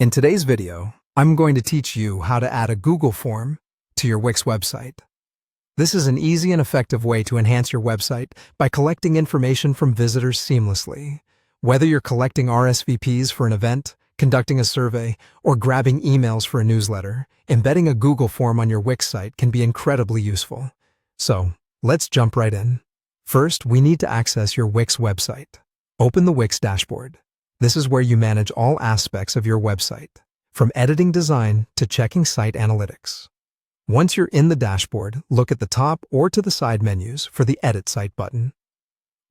In today's video, I'm going to teach you how to add a Google form to your Wix website. This is an easy and effective way to enhance your website by collecting information from visitors seamlessly. Whether you're collecting RSVPs for an event, conducting a survey, or grabbing emails for a newsletter, embedding a Google form on your Wix site can be incredibly useful. So, let's jump right in. First, we need to access your Wix website. Open the Wix dashboard. This is where you manage all aspects of your website, from editing design to checking site analytics. Once you're in the dashboard, look at the top or to the side menus for the Edit Site button.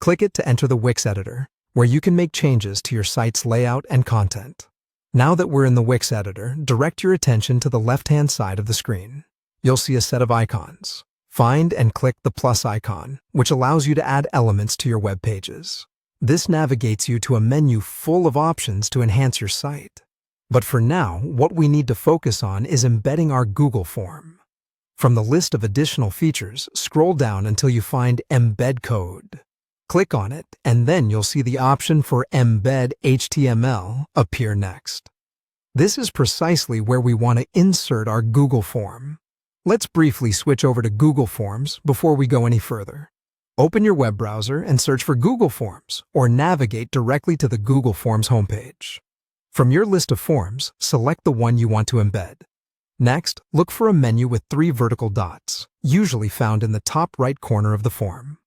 Click it to enter the Wix editor, where you can make changes to your site's layout and content. Now that we're in the Wix editor, direct your attention to the left-hand side of the screen. You'll see a set of icons. Find and click the plus icon, which allows you to add elements to your web pages. This navigates you to a menu full of options to enhance your site. But for now, what we need to focus on is embedding our Google form. From the list of additional features, scroll down until you find Embed Code. Click on it, and then you'll see the option for Embed HTML appear next. This is precisely where we want to insert our Google form. Let's briefly switch over to Google Forms before we go any further. Open your web browser and search for Google Forms, or navigate directly to the Google Forms homepage. From your list of forms, select the one you want to embed. Next, look for a menu with 3 vertical dots, usually found in the top right corner of the form.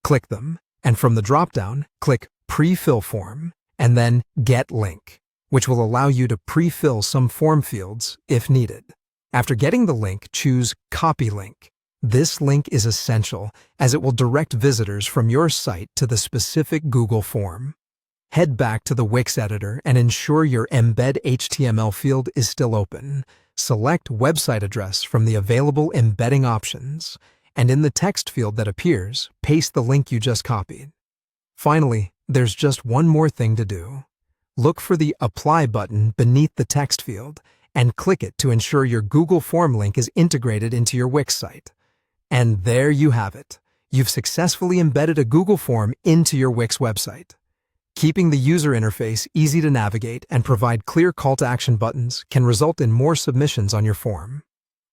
Click them, and from the drop-down, click Pre-fill Form, and then Get Link, which will allow you to pre-fill some form fields if needed. After getting the link, choose Copy Link. This link is essential, as it will direct visitors from your site to the specific Google form. Head back to the Wix editor and ensure your Embed HTML field is still open. Select Website Address from the available embedding options, and in the text field that appears, paste the link you just copied. Finally, there's just one more thing to do. Look for the Apply button beneath the text field and click it to ensure your Google form link is integrated into your Wix site. And there you have it. You've successfully embedded a Google form into your Wix website. Keeping the user interface easy to navigate and provide clear call-to-action buttons can result in more submissions on your form.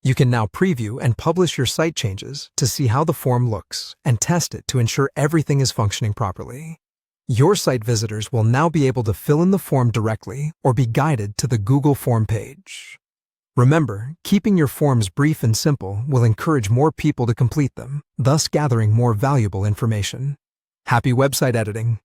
You can now preview and publish your site changes to see how the form looks and test it to ensure everything is functioning properly. Your site visitors will now be able to fill in the form directly or be guided to the Google form page. Remember, keeping your forms brief and simple will encourage more people to complete them, thus gathering more valuable information. Happy website editing!